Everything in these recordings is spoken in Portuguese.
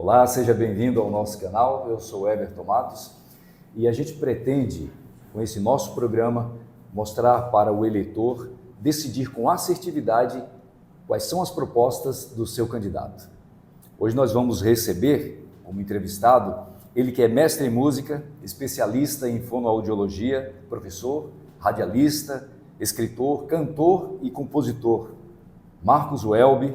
Olá, seja bem-vindo ao nosso canal. Eu sou Everton Matos e a gente pretende, com esse nosso programa, mostrar para o eleitor decidir com assertividade quais são as propostas do seu candidato. Hoje nós vamos receber como entrevistado ele que é mestre em música, especialista em fonoaudiologia, professor, radialista, escritor, cantor e compositor, Marcos Welby,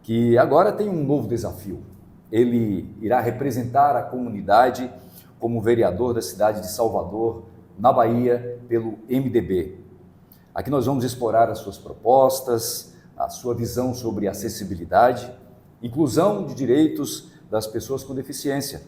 que agora tem um novo desafio. Ele irá representar a comunidade como vereador da cidade de Salvador, na Bahia, pelo MDB. Aqui nós vamos explorar as suas propostas, a sua visão sobre acessibilidade, inclusão de direitos das pessoas com deficiência.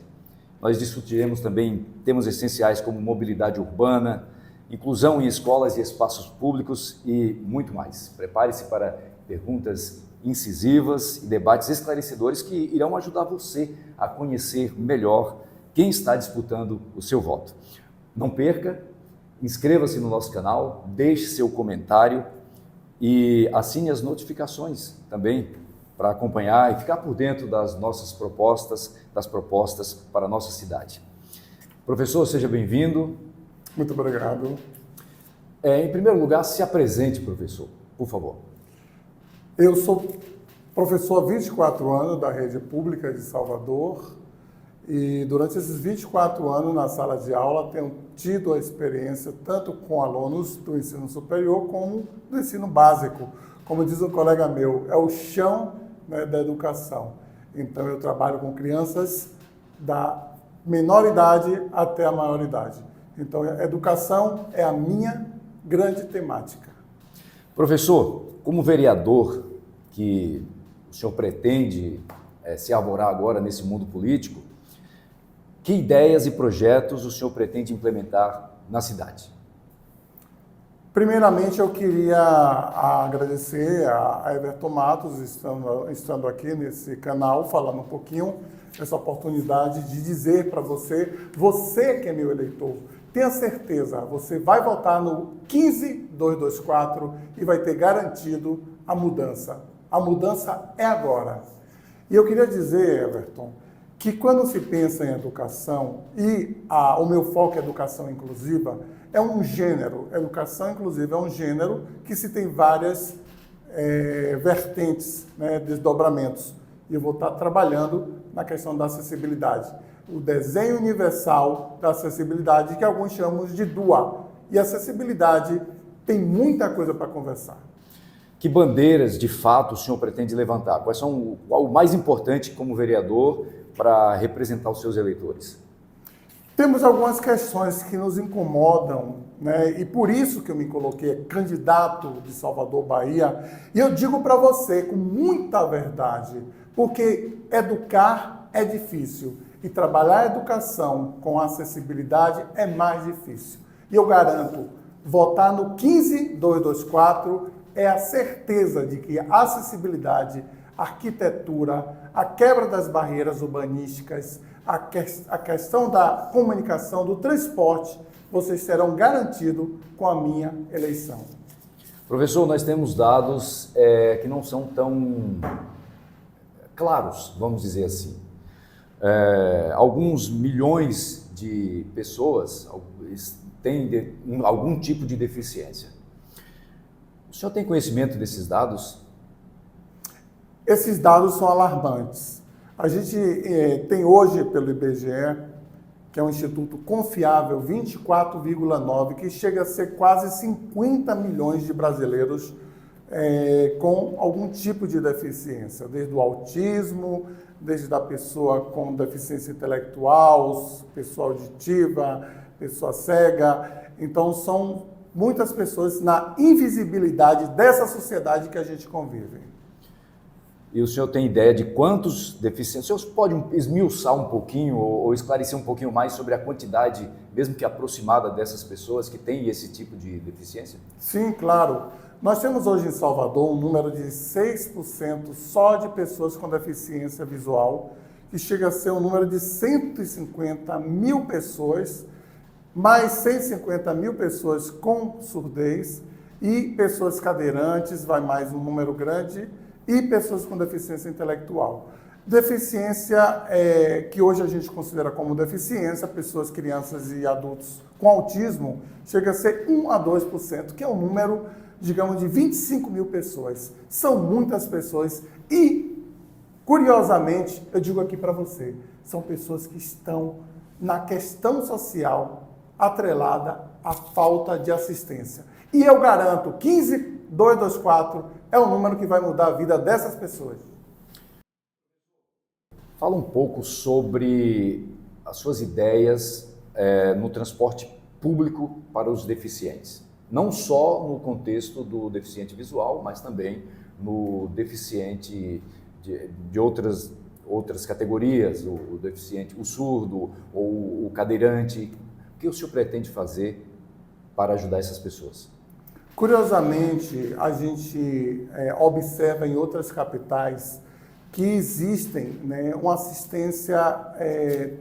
Nós discutiremos também temas essenciais como mobilidade urbana, inclusão em escolas e espaços públicos e muito mais. Prepare-se para perguntas incisivas e debates esclarecedores que irão ajudar você a conhecer melhor quem está disputando o seu voto. Não perca, inscreva-se no nosso canal, deixe seu comentário e assine as notificações também para acompanhar e ficar por dentro das nossas propostas, das propostas para a nossa cidade. Professor, seja bem-vindo. Muito obrigado. Em primeiro lugar, se apresente, professor, por favor. Eu sou professor há 24 anos da rede pública de Salvador e durante esses 24 anos na sala de aula tenho tido a experiência tanto com alunos do ensino superior como do ensino básico. Como diz um colega meu, é o chão, né, da educação. Então eu trabalho com crianças da menor idade até a maior idade. Então a educação é a minha grande temática. Professor, como vereador que o senhor pretende se arvorar agora nesse mundo político, que ideias e projetos o senhor pretende implementar na cidade? Primeiramente, eu queria agradecer a Everton Matos, estando aqui nesse canal, falando um pouquinho, essa oportunidade de dizer para você, você que é meu eleitor, tenha certeza, você vai votar no 15224 e vai ter garantido a mudança. A mudança é agora. E eu queria dizer, Everton, que quando se pensa em educação, e o meu foco é educação inclusiva, é um gênero, educação inclusiva é um gênero que se tem várias vertentes, né, desdobramentos. E eu vou estar trabalhando na questão da acessibilidade. O desenho universal da acessibilidade, que alguns chamam de DUA. E acessibilidade tem muita coisa para conversar. Que bandeiras, de fato, o senhor pretende levantar? Quais são o mais importante como vereador para representar os seus eleitores? Temos algumas questões que nos incomodam, né? E por isso que eu me coloquei candidato de Salvador, Bahia. E eu digo para você com muita verdade, porque educar é difícil e trabalhar a educação com acessibilidade é mais difícil. E eu garanto, votar no 15224 é a certeza de que a acessibilidade, a arquitetura, a quebra das barreiras urbanísticas, a questão da comunicação, do transporte, vocês serão garantidos com a minha eleição. Professor, nós temos dados que não são tão claros, vamos dizer assim. Alguns milhões de pessoas têm algum tipo de deficiência. O senhor tem conhecimento desses dados? Esses dados são alarmantes. A gente tem hoje, pelo IBGE, que é um instituto confiável, 24,9, que chega a ser quase 50 milhões de brasileiros com algum tipo de deficiência, desde o autismo, desde a pessoa com deficiência intelectual, pessoa auditiva, pessoa cega. Então, são muitas pessoas na invisibilidade dessa sociedade que a gente convive. E o senhor tem ideia de quantos deficientes? O senhor pode esmiuçar um pouquinho ou esclarecer um pouquinho mais sobre a quantidade, mesmo que aproximada, dessas pessoas que têm esse tipo de deficiência? Sim, claro. Nós temos hoje em Salvador um número de 6% só de pessoas com deficiência visual, que chega a ser um número de 150 mil pessoas, mais 150 mil pessoas com surdez e pessoas cadeirantes, vai mais um número grande, e pessoas com deficiência intelectual. Deficiência que hoje a gente considera como deficiência, pessoas, crianças e adultos com autismo, chega a ser 1 a 2%, que é um número, digamos, de 25 mil pessoas. São muitas pessoas e, curiosamente, eu digo aqui para você, são pessoas que estão na questão social atrelada à falta de assistência. E eu garanto, 15224 é o número que vai mudar a vida dessas pessoas. Fala um pouco sobre as suas ideias no transporte público para os deficientes. Não só no contexto do deficiente visual, mas também no deficiente de outras categorias, o deficiente, o surdo ou o cadeirante. O que o senhor pretende fazer para ajudar essas pessoas? Curiosamente, a gente observa em outras capitais que existem, né, uma assistência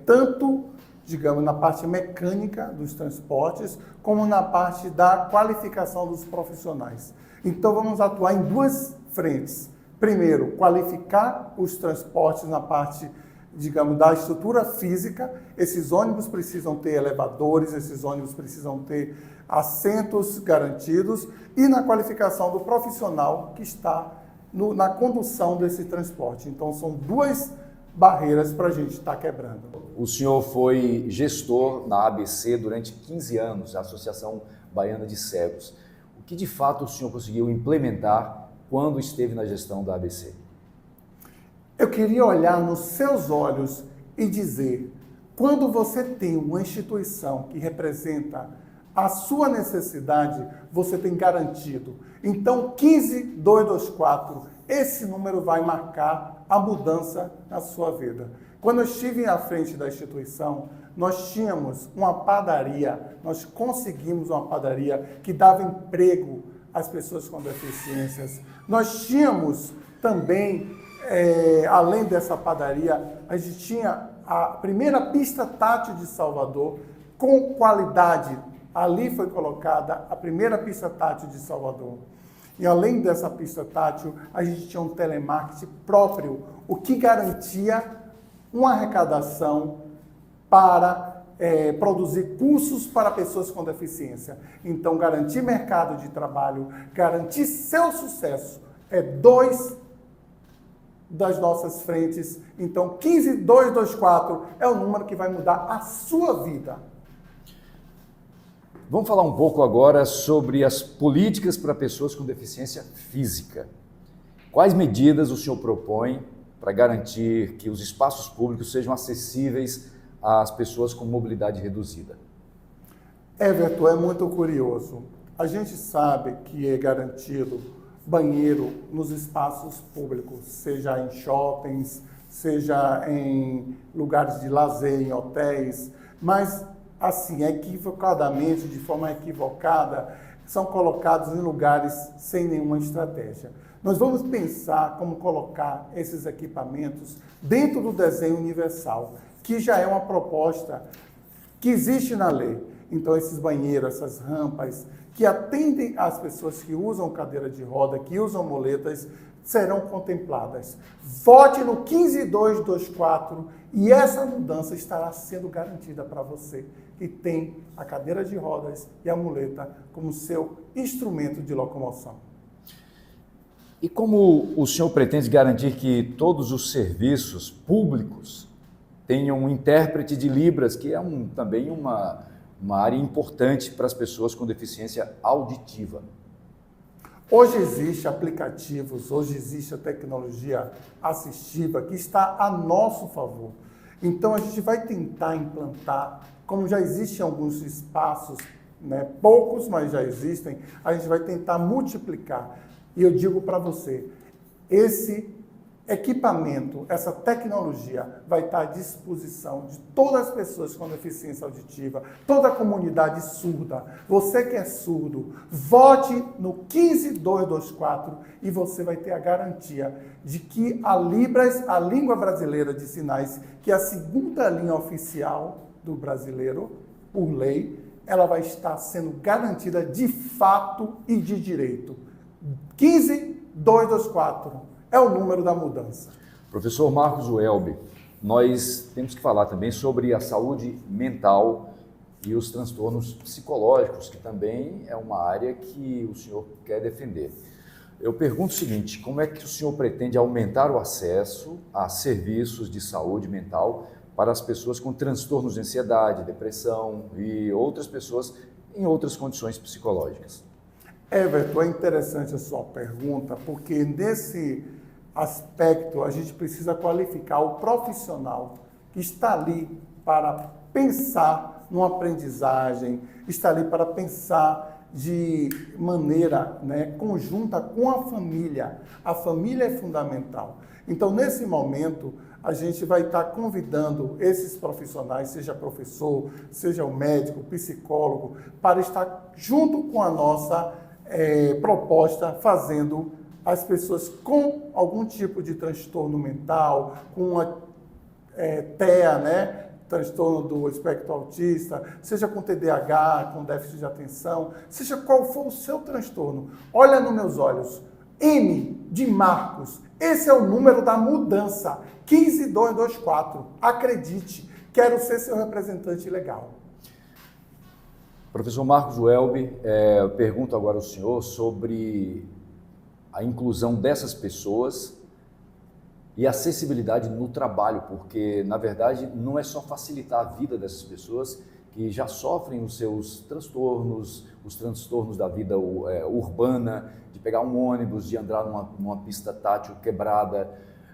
tanto, digamos, na parte mecânica dos transportes, como na parte da qualificação dos profissionais. Então, vamos atuar em duas frentes. Primeiro, qualificar os transportes na parte, digamos, da estrutura física. Esses ônibus precisam ter elevadores, esses ônibus precisam ter assentos garantidos, e na qualificação do profissional que está na condução desse transporte. Então, são duas barreiras para a gente estar quebrando. O senhor foi gestor na ABC durante 15 anos, a Associação Baiana de Cegos. O que de fato o senhor conseguiu implementar quando esteve na gestão da ABC? Eu queria olhar nos seus olhos e dizer, quando você tem uma instituição que representa a sua necessidade, você tem garantido. Então, 15224, esse número vai marcar a mudança na sua vida. Quando eu estive à frente da instituição, nós tínhamos uma padaria, nós conseguimos uma padaria que dava emprego às pessoas com deficiências. Nós tínhamos também, além dessa padaria, a gente tinha a primeira pista tátil de Salvador, com qualidade. Ali foi colocada a primeira pista tátil de Salvador. E além dessa pista tátil, a gente tinha um telemarketing próprio, o que garantia uma arrecadação para produzir cursos para pessoas com deficiência. Então, garantir mercado de trabalho, garantir seu sucesso, dois das nossas frentes. Então, 15224 é o número que vai mudar a sua vida. Vamos falar um pouco agora sobre as políticas para pessoas com deficiência física. Quais medidas o senhor propõe para garantir que os espaços públicos sejam acessíveis às pessoas com mobilidade reduzida? Everton, é muito curioso. A gente sabe que é garantido banheiro nos espaços públicos, seja em shoppings, seja em lugares de lazer, em hotéis, mas assim, equivocadamente, de forma equivocada, são colocados em lugares sem nenhuma estratégia. Nós vamos pensar como colocar esses equipamentos dentro do desenho universal, que já é uma proposta que existe na lei. Então, esses banheiros, essas rampas, que atendem às pessoas que usam cadeira de roda, que usam muletas, serão contempladas. Vote no 15224 e essa mudança estará sendo garantida para você que tem a cadeira de rodas e a muleta como seu instrumento de locomoção. E como o senhor pretende garantir que todos os serviços públicos tenham um intérprete de Libras, que é também uma área importante para as pessoas com deficiência auditiva? Hoje existem aplicativos, hoje existe a tecnologia assistiva que está a nosso favor. Então, a gente vai tentar implantar, como já existem alguns espaços, né, poucos, mas já existem, a gente vai tentar multiplicar. E eu digo para você, esse equipamento, essa tecnologia vai estar à disposição de todas as pessoas com deficiência auditiva, toda a comunidade surda. Você que é surdo, vote no 15224 e você vai ter a garantia de que a Libras, a língua brasileira de sinais, que é a segunda língua oficial do brasileiro, por lei, ela vai estar sendo garantida de fato e de direito. 15224. é o número da mudança. Professor Marcos Welber, nós temos que falar também sobre a saúde mental e os transtornos psicológicos, que também é uma área que o senhor quer defender. Eu pergunto o seguinte, como é que o senhor pretende aumentar o acesso a serviços de saúde mental para as pessoas com transtornos de ansiedade, depressão e outras pessoas em outras condições psicológicas? Everton, é interessante a sua pergunta, porque nesse aspecto a gente precisa qualificar o profissional que está ali para pensar numa aprendizagem, está ali para pensar de maneira, né, conjunta com a família. A família é fundamental. Então, nesse momento, a gente vai estar convidando esses profissionais, seja professor, seja o médico, o psicólogo, para estar junto com a nossa proposta, fazendo as pessoas com algum tipo de transtorno mental, com uma TEA, né? Transtorno do espectro autista, seja com TDAH, com déficit de atenção, seja qual for o seu transtorno. Olha nos meus olhos, M de Marcos, esse é o número da mudança, 15224. Acredite, quero ser seu representante legal. Professor Marcos Welber, eu pergunto agora ao senhor sobre a inclusão dessas pessoas e acessibilidade no trabalho, porque, na verdade, não é só facilitar a vida dessas pessoas que já sofrem os seus transtornos, os transtornos da vida urbana, de pegar um ônibus, de andar numa pista tátil quebrada,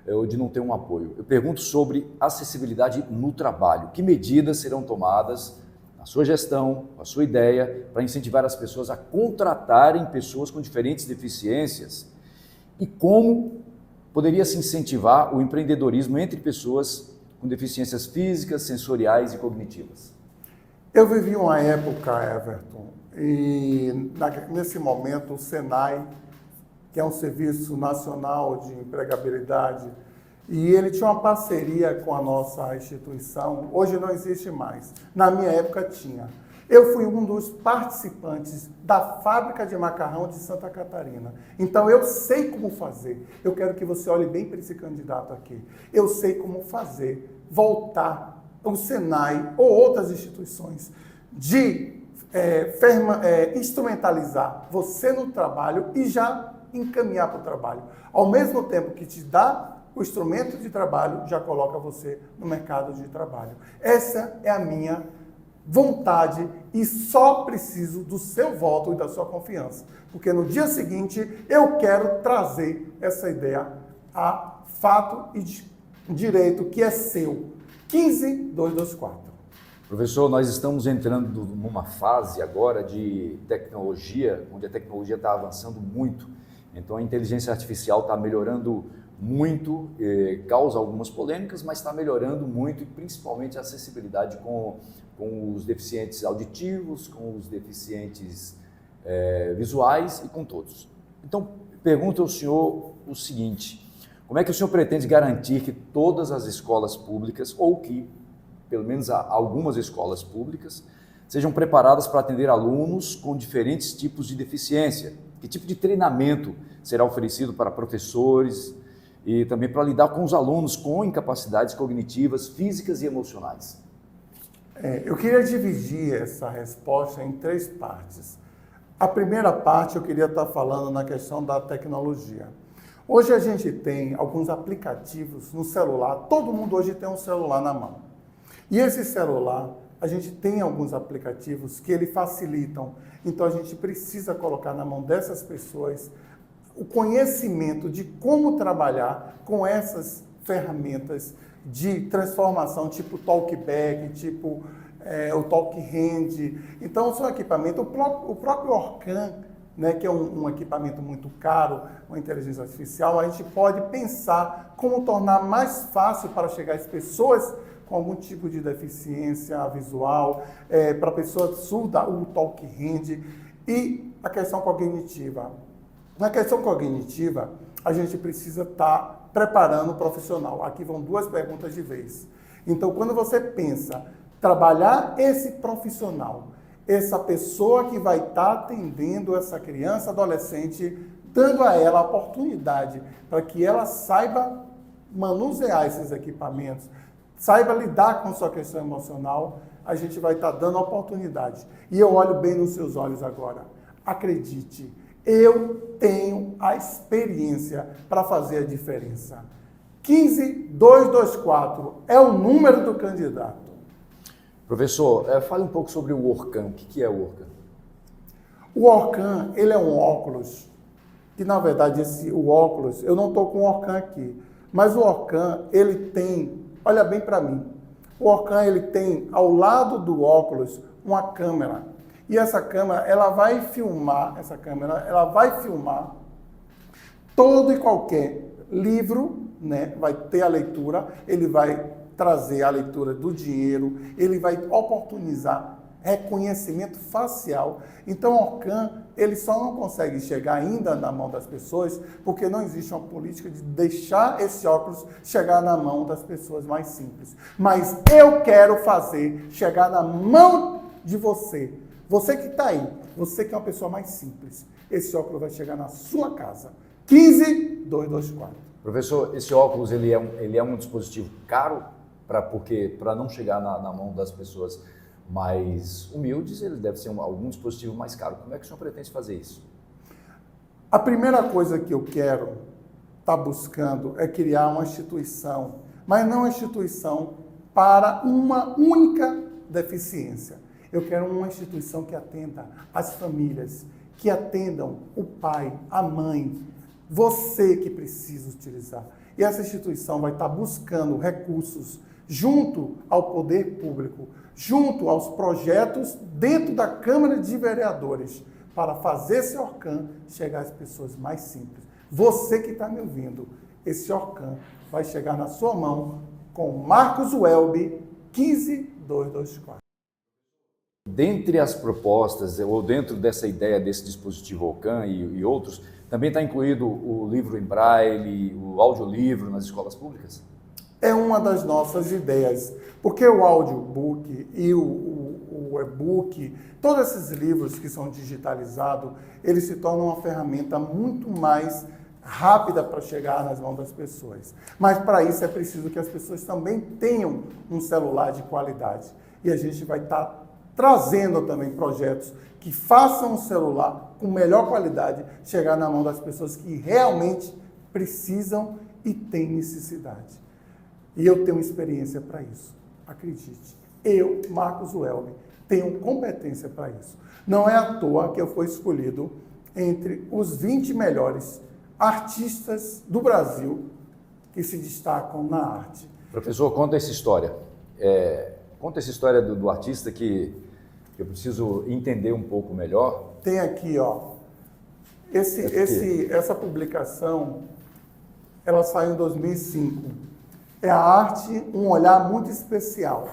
ou de não ter um apoio. Eu pergunto sobre acessibilidade no trabalho. Que medidas serão tomadas na sua gestão, a sua ideia, para incentivar as pessoas a contratarem pessoas com diferentes deficiências e como poderia se incentivar o empreendedorismo entre pessoas com deficiências físicas, sensoriais e cognitivas? Eu vivi uma época, Everton, e nesse momento o Senai, que é um serviço nacional de empregabilidade, e ele tinha uma parceria com a nossa instituição, hoje não existe mais, na minha época tinha. Eu fui um dos participantes da fábrica de macarrão de Santa Catarina. Então eu sei como fazer. Eu quero que você olhe bem para esse candidato aqui. Eu sei como fazer, voltar o Senai ou outras instituições de instrumentalizar você no trabalho e já encaminhar para o trabalho. Ao mesmo tempo que te dá o instrumento de trabalho, já coloca você no mercado de trabalho. Essa é a minha vontade e só preciso do seu voto e da sua confiança. Porque no dia seguinte eu quero trazer essa ideia a fato e direito que é seu. 15224. Professor, nós estamos entrando numa fase agora de tecnologia, onde a tecnologia está avançando muito. Então a inteligência artificial está melhorando muito, causa algumas polêmicas, mas está melhorando muito e principalmente a acessibilidade com os deficientes auditivos, com os deficientes visuais e com todos. Então, pergunto ao senhor o seguinte, como é que o senhor pretende garantir que todas as escolas públicas, ou que, pelo menos algumas escolas públicas, sejam preparadas para atender alunos com diferentes tipos de deficiência? Que tipo de treinamento será oferecido para professores e também para lidar com os alunos com incapacidades cognitivas, físicas e emocionais? Eu queria dividir essa resposta em 3 partes. A primeira parte eu queria estar falando na questão da tecnologia. Hoje a gente tem alguns aplicativos no celular, todo mundo hoje tem um celular na mão. E esse celular, a gente tem alguns aplicativos que ele facilitam. Então a gente precisa colocar na mão dessas pessoas o conhecimento de como trabalhar com essas ferramentas de transformação, tipo TalkBack, tipo o TalkHand. Então, são equipamentos, o próprio Orcan, né, que é um equipamento muito caro, uma inteligência artificial, a gente pode pensar como tornar mais fácil para chegar às pessoas com algum tipo de deficiência visual, para a pessoa surda, o TalkHand, e a questão cognitiva. Na questão cognitiva, a gente precisa estar preparando o profissional. Aqui vão 2 perguntas de vez. Então, quando você pensa trabalhar esse profissional, essa pessoa que vai estar atendendo essa criança, adolescente dando a ela a oportunidade para que ela saiba manusear esses equipamentos, saiba lidar com sua questão emocional, a gente vai estar dando a oportunidade. E eu olho bem nos seus olhos agora. Acredite, eu tenho a experiência para fazer a diferença. 15224 é o número do candidato. Professor, fale um pouco sobre o Orcan. O que é o Orcan? O Orcan, ele é um óculos, que na verdade o óculos, eu não estou com o Orcan aqui, mas o Orcan, ele tem, olha bem para mim, o Orcan, ele tem ao lado do óculos uma câmera, e essa câmera, ela vai filmar todo e qualquer livro, né? Vai ter a leitura, ele vai trazer a leitura do dinheiro, ele vai oportunizar reconhecimento facial. Então, o Orcan, ele só não consegue chegar ainda na mão das pessoas porque não existe uma política de deixar esse óculos chegar na mão das pessoas mais simples. Mas eu quero fazer chegar na mão de você. Você que está aí, você que é uma pessoa mais simples, esse óculos vai chegar na sua casa. 15224. Professor, esse óculos ele é um dispositivo caro para não chegar na mão das pessoas mais humildes, ele deve ser algum dispositivo mais caro. Como é que o senhor pretende fazer isso? A primeira coisa que eu quero estar buscando é criar uma instituição, mas não uma instituição para uma única deficiência. Eu quero uma instituição que atenda as famílias, que atendam o pai, a mãe, você que precisa utilizar. E essa instituição vai estar buscando recursos junto ao poder público, junto aos projetos dentro da Câmara de Vereadores, para fazer esse Orcan chegar às pessoas mais simples. Você que está me ouvindo, esse Orcan vai chegar na sua mão com Marcos Welby 15224. Dentre as propostas, ou dentro dessa ideia desse dispositivo Orcan e outros, também está incluído o livro em braille, o audiolivro nas escolas públicas? É uma das nossas ideias, porque o audiobook e o e-book, todos esses livros que são digitalizados, eles se tornam uma ferramenta muito mais rápida para chegar nas mãos das pessoas. Mas para isso é preciso que as pessoas também tenham um celular de qualidade. E a gente vai estar trazendo também projetos que façam o celular com melhor qualidade chegar na mão das pessoas que realmente precisam e têm necessidade. E eu tenho experiência para isso, acredite. Eu, Marcos Welby, tenho competência para isso. Não é à toa que eu fui escolhido entre os 20 melhores artistas do Brasil que se destacam na arte. Professor, conta essa história. Conta essa história do artista que eu preciso entender um pouco melhor. Tem aqui, ó, essa publicação, ela saiu em 2005. É a arte, um olhar muito especial.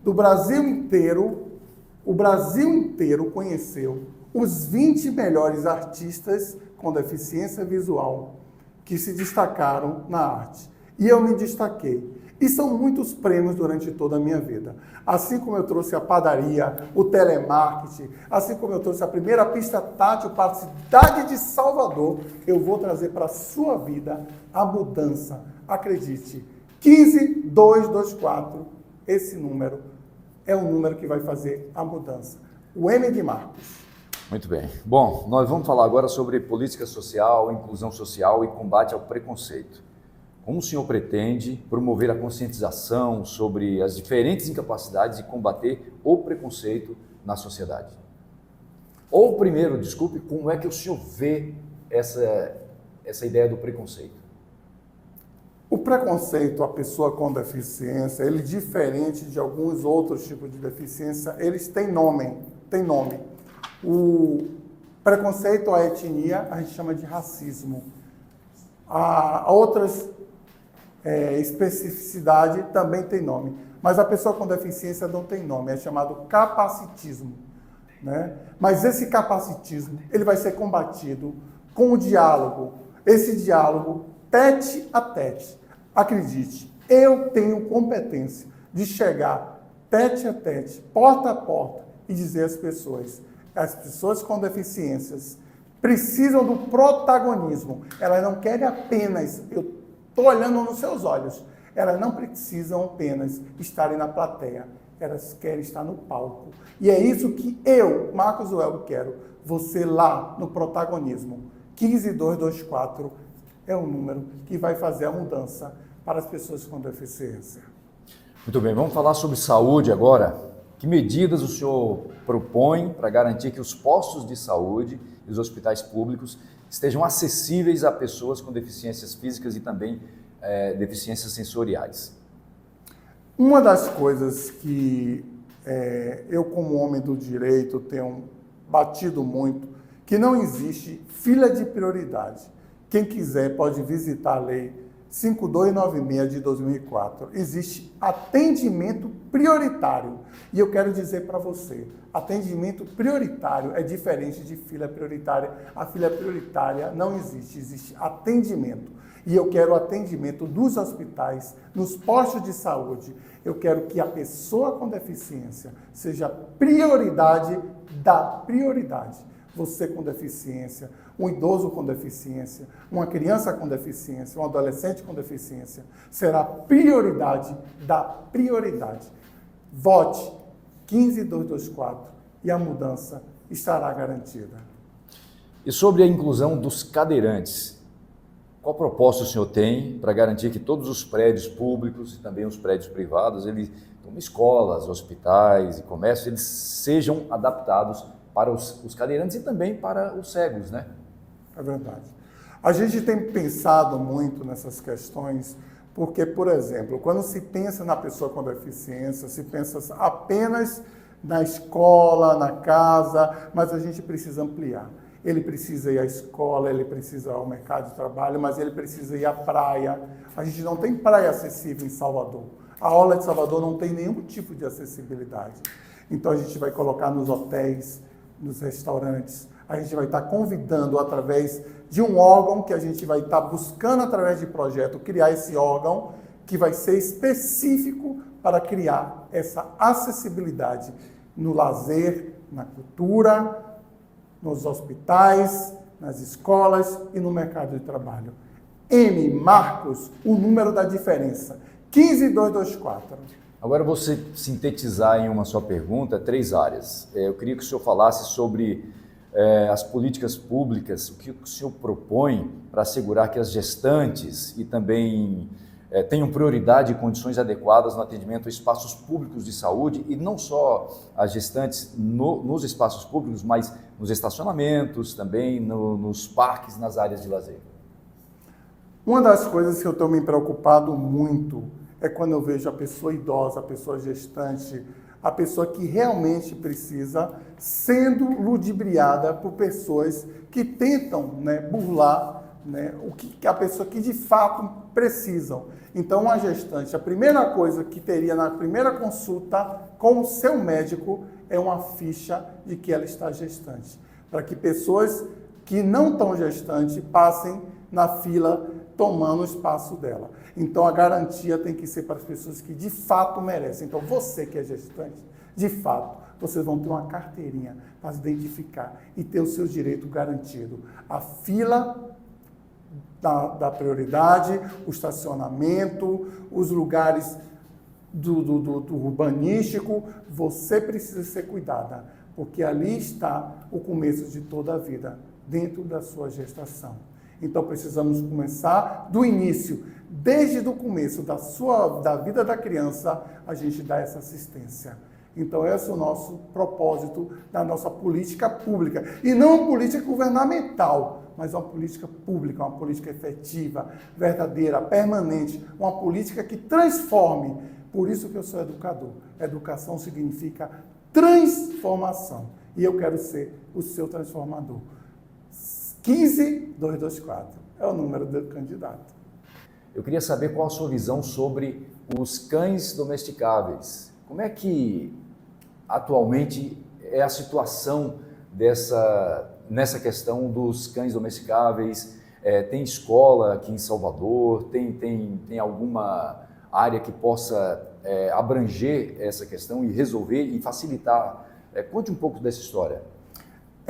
Do Brasil inteiro, o Brasil inteiro conheceu os 20 melhores artistas com deficiência visual que se destacaram na arte. E eu me destaquei. E são muitos prêmios durante toda a minha vida. Assim como eu trouxe a padaria, o telemarketing, assim como eu trouxe a primeira pista tátil para a cidade de Salvador, eu vou trazer para a sua vida a mudança. Acredite, 15224, esse número é o número que vai fazer a mudança. O M de Marcos. Muito bem. Bom, nós vamos falar agora sobre política social, inclusão social e combate ao preconceito. Como o senhor pretende promover a conscientização sobre as diferentes incapacidades e combater o preconceito na sociedade? Ou primeiro, desculpe, como é que o senhor vê essa ideia do preconceito? O preconceito à pessoa com deficiência, ele diferente de alguns outros tipos de deficiência, eles têm nome. O preconceito à etnia, a gente chama de racismo. A outras especificidade também tem nome. Mas a pessoa com deficiência não tem nome, é chamado capacitismo. Né? Mas esse capacitismo, ele vai ser combatido com o diálogo. Esse diálogo tete a tete. Acredite, eu tenho competência de chegar tete a tete, porta a porta, e dizer às pessoas com deficiências precisam do protagonismo. Elas não querem apenas, eu estou olhando nos seus olhos, elas não precisam apenas estarem na plateia, elas querem estar no palco. E é isso que eu, Marcos Welber, quero, você lá no protagonismo. 15224 é o número que vai fazer a mudança para as pessoas com deficiência. Muito bem, vamos falar sobre saúde agora. Que medidas o senhor propõe para garantir que os postos de saúde e os hospitais públicos estejam acessíveis a pessoas com deficiências físicas e também deficiências sensoriais? Uma das coisas que eu, como homem do direito, tenho batido muito, que não existe fila de prioridade. Quem quiser pode visitar a Lei 5296 de 2004. Existe atendimento prioritário. E eu quero dizer para você, atendimento prioritário é diferente de fila prioritária. A fila prioritária não existe, existe atendimento. E eu quero atendimento nos hospitais, nos postos de saúde. Eu quero que a pessoa com deficiência seja prioridade da prioridade. Você com deficiência, um idoso com deficiência, uma criança com deficiência, um adolescente com deficiência, será prioridade da prioridade. Vote 15224 e a mudança estará garantida. E sobre a inclusão dos cadeirantes, qual proposta o senhor tem para garantir que todos os prédios públicos e também os prédios privados, como escolas, hospitais e comércios, eles sejam adaptados para os cadeirantes e também para os cegos, né? É verdade. A gente tem pensado muito nessas questões porque, por exemplo, quando se pensa na pessoa com deficiência, se pensa apenas na escola, na casa, mas a gente precisa ampliar. Ele precisa ir à escola, ele precisa ir ao mercado de trabalho, mas ele precisa ir à praia. A gente não tem praia acessível em Salvador. A orla de Salvador não tem nenhum tipo de acessibilidade. Então a gente vai colocar nos hotéis, nos restaurantes, a gente vai estar convidando através de um órgão que a gente vai estar buscando através de projeto, criar esse órgão que vai ser específico para criar essa acessibilidade no lazer, na cultura, nos hospitais, nas escolas e no mercado de trabalho. M. Marcos, o número da diferença, 15224. Agora, você sintetizar em uma só pergunta 3 áreas. Eu queria que o senhor falasse sobre as políticas públicas, o que o senhor propõe para assegurar que as gestantes e também tenham prioridade e condições adequadas no atendimento a espaços públicos de saúde, e não só as gestantes nos espaços públicos, mas nos estacionamentos, também nos parques, nas áreas de lazer. Uma das coisas que eu estou me preocupado muito é quando eu vejo a pessoa idosa, a pessoa gestante, a pessoa que realmente precisa, sendo ludibriada por pessoas que tentam burlar o que a pessoa que de fato precisam. Então, a gestante, a primeira coisa que teria na primeira consulta com o seu médico é uma ficha de que ela está gestante, para que pessoas que não estão gestantes passem na fila tomando o espaço dela. Então, a garantia tem que ser para as pessoas que de fato merecem. Então, você que é gestante, de fato, vocês vão ter uma carteirinha para se identificar e ter o seu direito garantido. A fila da prioridade, o estacionamento, os lugares do urbanístico, você precisa ser cuidada, porque ali está o começo de toda a vida, dentro da sua gestação. Então, precisamos começar do início, desde o começo da vida da criança, a gente dá essa assistência. Então, esse é o nosso propósito da nossa política pública. E não uma política governamental, mas uma política pública, uma política efetiva, verdadeira, permanente, uma política que transforme. Por isso que eu sou educador. Educação significa transformação. E eu quero ser o seu transformador. 15224 é o número do candidato. Eu queria saber qual a sua visão sobre os cães domesticáveis. Como é que atualmente é a situação nessa questão dos cães domesticáveis? Tem escola aqui em Salvador? Tem alguma área que possa abranger essa questão e resolver e facilitar? Conte um pouco dessa história.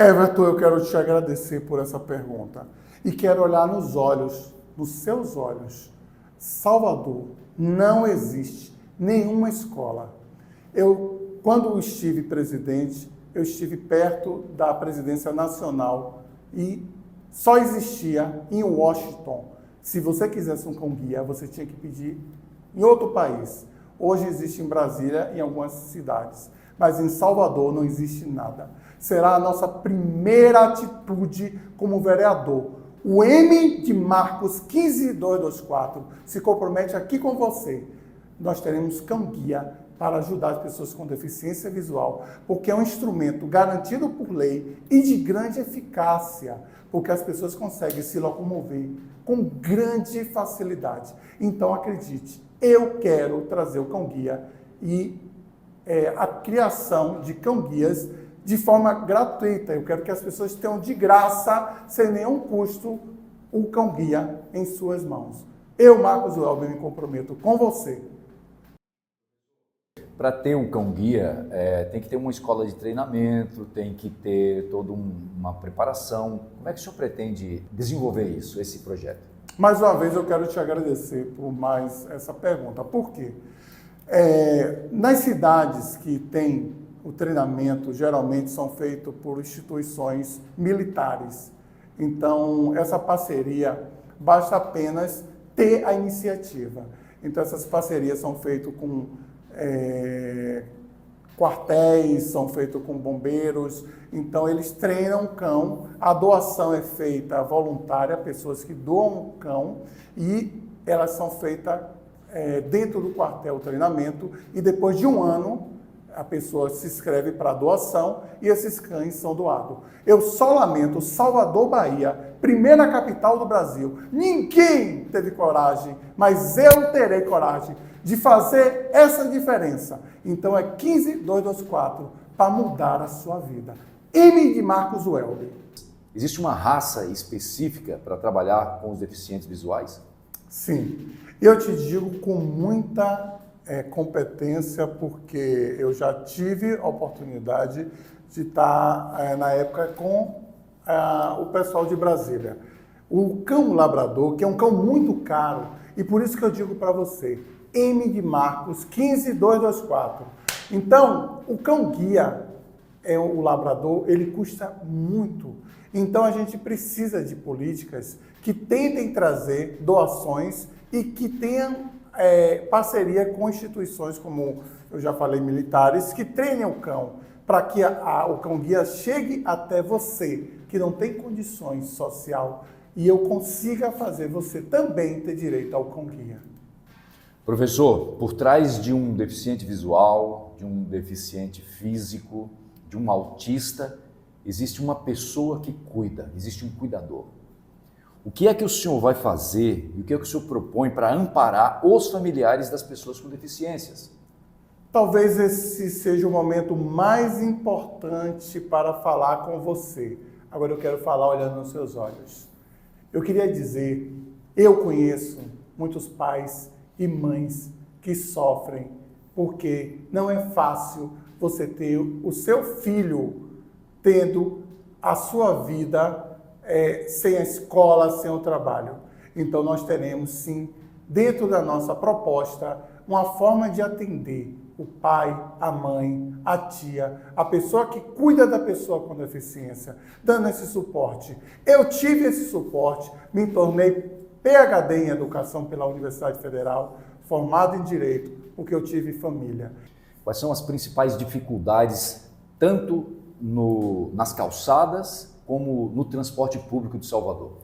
Everton, eu quero te agradecer por essa pergunta e quero olhar nos olhos, nos seus olhos. Salvador, não existe nenhuma escola. Quando estive presidente, eu estive perto da presidência nacional e só existia em Washington. Se você quisesse um cão-guia, você tinha que pedir em outro país. Hoje existe em Brasília, em algumas cidades, mas em Salvador não existe nada. Será a nossa primeira atitude como vereador. O M de Marcos 15224 se compromete aqui com você. Nós teremos cão-guia para ajudar as pessoas com deficiência visual, porque é um instrumento garantido por lei e de grande eficácia, porque as pessoas conseguem se locomover com grande facilidade. Então, acredite, eu quero trazer o cão-guia e a criação de cão-guias de forma gratuita. Eu quero que as pessoas tenham de graça, sem nenhum custo, o cão-guia em suas mãos. Eu, Marcos Welber, me comprometo com você. Para ter um cão-guia, tem que ter uma escola de treinamento, tem que ter toda uma preparação. Como é que o senhor pretende desenvolver isso, esse projeto? Mais uma vez, eu quero te agradecer por mais essa pergunta. Por quê? Nas cidades que têm o treinamento, geralmente são feitos por instituições militares. Então, essa parceria, basta apenas ter a iniciativa. Então, essas parcerias são feitas com quartéis, são feitos com bombeiros. Então, eles treinam o cão, a doação é feita voluntária, pessoas que doam o cão, e elas são feitas dentro do quartel o treinamento, e depois de um ano, a pessoa se inscreve para a doação e esses cães são doados. Eu só lamento, Salvador, Bahia, primeira capital do Brasil, ninguém teve coragem, mas eu terei coragem de fazer essa diferença. Então é 15224 para mudar a sua vida. M de Marcos Welber. Existe uma raça específica para trabalhar com os deficientes visuais? Sim, eu te digo com muita competência, porque eu já tive a oportunidade de estar na época com o pessoal de Brasília. O cão labrador, que é um cão muito caro, e por isso que eu digo para você, M de Marcos 15224. Então, o cão guia, o labrador, ele custa muito. Então, a gente precisa de políticas que tentem trazer doações e que tenham parceria com instituições, como eu já falei, militares, que treinem o cão, para que o cão-guia chegue até você, que não tem condições social, e eu consiga fazer você também ter direito ao cão-guia. Professor, por trás de um deficiente visual, de um deficiente físico, de um autista, existe uma pessoa que cuida, existe um cuidador. O que é que o senhor vai fazer e o que é que o senhor propõe para amparar os familiares das pessoas com deficiências? Talvez esse seja o momento mais importante para falar com você. Agora eu quero falar olhando nos seus olhos. Eu queria dizer, eu conheço muitos pais e mães que sofrem porque não é fácil você ter o seu filho tendo a sua vida sem a escola, sem o trabalho. Então nós teremos sim, dentro da nossa proposta, uma forma de atender o pai, a mãe, a tia, a pessoa que cuida da pessoa com deficiência, dando esse suporte. Eu tive esse suporte, me tornei PhD em Educação pela Universidade Federal, formado em Direito, porque eu tive família. Quais são as principais dificuldades, tanto nas calçadas, como no transporte público de Salvador?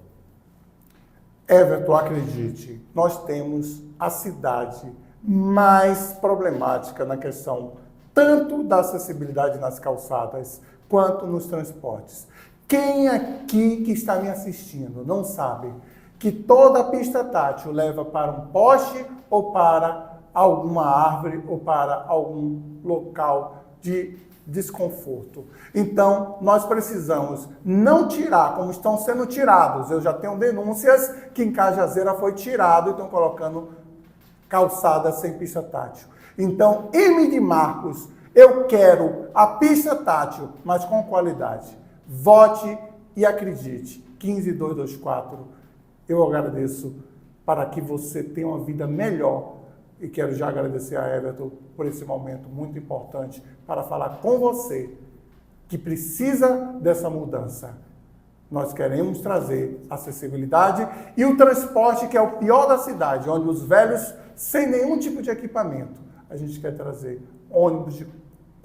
Everton, acredite, nós temos a cidade mais problemática na questão tanto da acessibilidade nas calçadas quanto nos transportes. Quem aqui que está me assistindo não sabe que toda a pista tátil leva para um poste ou para alguma árvore ou para algum local de desconforto. Então, nós precisamos não tirar, como estão sendo tirados. Eu já tenho denúncias que em Cajazeira foi tirado e estão colocando calçada sem pista tátil. Então, M de Marcos, eu quero a pista tátil, mas com qualidade. Vote e acredite. 15224. Eu agradeço para que você tenha uma vida melhor. E quero já agradecer a Everton por esse momento muito importante para falar com você que precisa dessa mudança. Nós queremos trazer acessibilidade e o transporte, que é o pior da cidade, onde os velhos, sem nenhum tipo de equipamento, a gente quer trazer ônibus de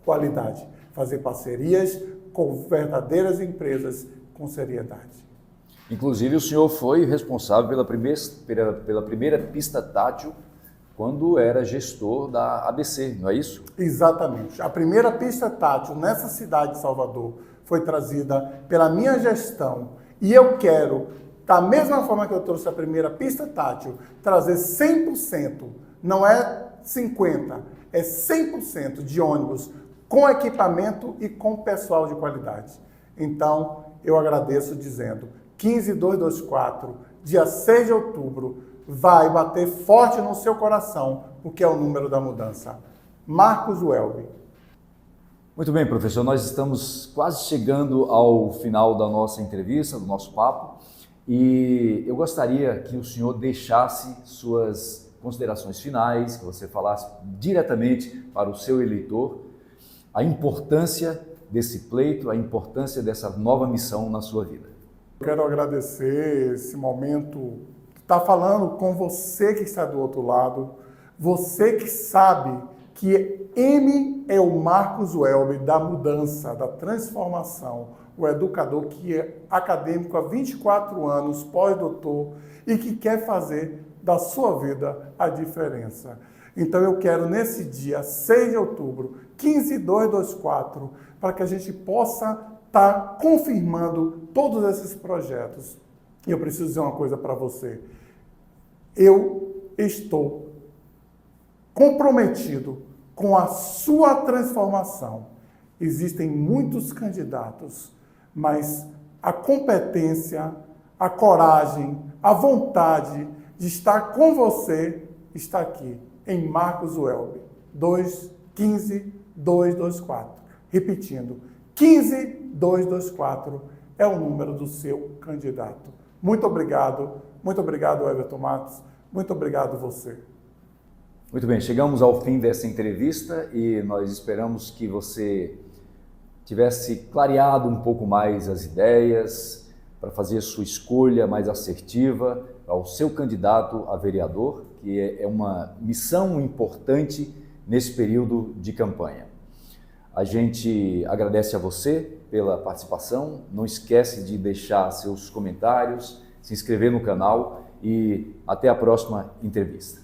qualidade, fazer parcerias com verdadeiras empresas com seriedade. Inclusive, o senhor foi responsável pela primeira pista tátil quando era gestor da ABC, não é isso? Exatamente. A primeira pista tátil nessa cidade de Salvador foi trazida pela minha gestão. E eu quero, da mesma forma que eu trouxe a primeira pista tátil, trazer 100%, não é 50%, é 100% de ônibus com equipamento e com pessoal de qualidade. Então, eu agradeço dizendo, 15224, dia 6 de outubro, vai bater forte no seu coração, porque é o número da mudança. Marcos Welby. Muito bem, professor, nós estamos quase chegando ao final da nossa entrevista, do nosso papo, e eu gostaria que o senhor deixasse suas considerações finais, que você falasse diretamente para o seu eleitor a importância desse pleito, a importância dessa nova missão na sua vida. Eu quero agradecer esse momento, estar falando com você que está do outro lado, você que sabe que M é o Marcos Welby da mudança, da transformação, o educador que é acadêmico há 24 anos, pós-doutor e que quer fazer da sua vida a diferença. Então eu quero nesse dia 6 de outubro, 15224, para que a gente possa estar confirmando todos esses projetos. E eu preciso dizer uma coisa para você. Eu estou comprometido com a sua transformação. Existem muitos candidatos, mas a competência, a coragem, a vontade de estar com você está aqui, em Marcos Welby, 215224. Repetindo, 15224 é o número do seu candidato. Muito obrigado, Everton Matos, muito obrigado você. Muito bem, chegamos ao fim dessa entrevista e nós esperamos que você tivesse clareado um pouco mais as ideias para fazer a sua escolha mais assertiva ao seu candidato a vereador, que é uma missão importante nesse período de campanha. A gente agradece a você pela participação, não esquece de deixar seus comentários, se inscrever no canal e até a próxima entrevista.